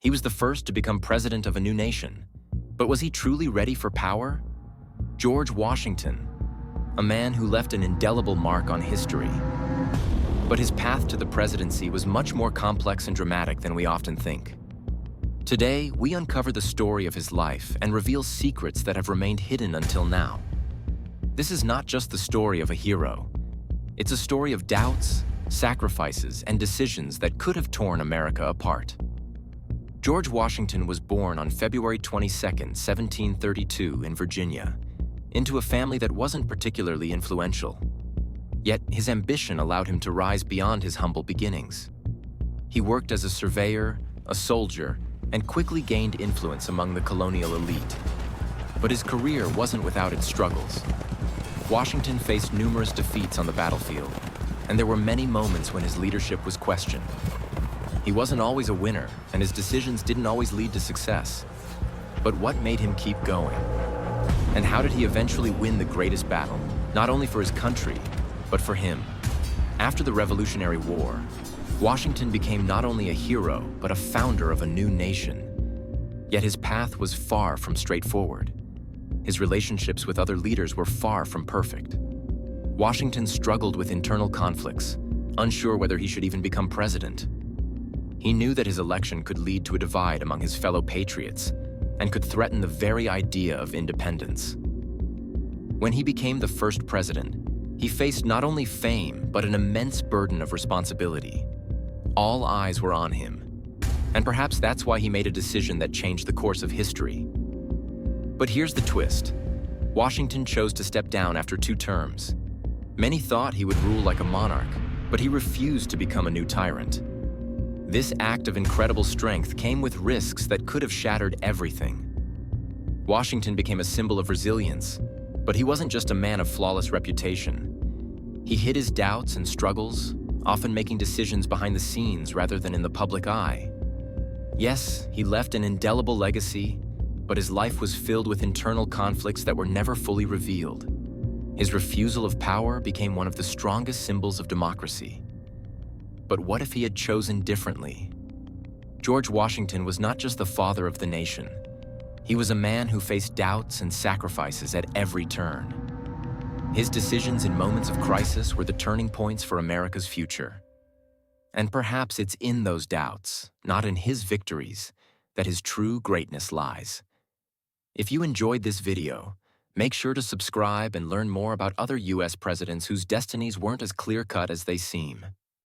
He was the first to become president of a new nation. But was he truly ready for power? George Washington, a man who left an indelible mark on history. But his path to the presidency was much more complex and dramatic than we often think. Today, we uncover the story of his life and reveal secrets that have remained hidden until now. This is not just the story of a hero. It's a story of doubts, sacrifices, and decisions that could have torn America apart. George Washington was born on February 22, 1732, in Virginia, into a family that wasn't particularly influential. Yet his ambition allowed him to rise beyond his humble beginnings. He worked as a surveyor, a soldier, and quickly gained influence among the colonial elite. But his career wasn't without its struggles. Washington faced numerous defeats on the battlefield, and there were many moments when his leadership was questioned. He wasn't always a winner, and his decisions didn't always lead to success. But what made him keep going? And how did he eventually win the greatest battle, not only for his country, but for him? After the Revolutionary War, Washington became not only a hero, but a founder of a new nation. Yet his path was far from straightforward. His relationships with other leaders were far from perfect. Washington struggled with internal conflicts, unsure whether he should even become president. He knew that his election could lead to a divide among his fellow patriots and could threaten the very idea of independence. When he became the first president, he faced not only fame, but an immense burden of responsibility. All eyes were on him, and perhaps that's why he made a decision that changed the course of history. But here's the twist. Washington chose to step down after 2 terms. Many thought he would rule like a monarch, but he refused to become a new tyrant. This act of incredible strength came with risks that could have shattered everything. Washington became a symbol of resilience, but he wasn't just a man of flawless reputation. He hid his doubts and struggles, often making decisions behind the scenes rather than in the public eye. Yes, he left an indelible legacy, but his life was filled with internal conflicts that were never fully revealed. His refusal of power became one of the strongest symbols of democracy. But what if he had chosen differently? George Washington was not just the father of the nation. He was a man who faced doubts and sacrifices at every turn. His decisions in moments of crisis were the turning points for America's future. And perhaps it's in those doubts, not in his victories, that his true greatness lies. If you enjoyed this video, make sure to subscribe and learn more about other U.S. presidents whose destinies weren't as clear-cut as they seem.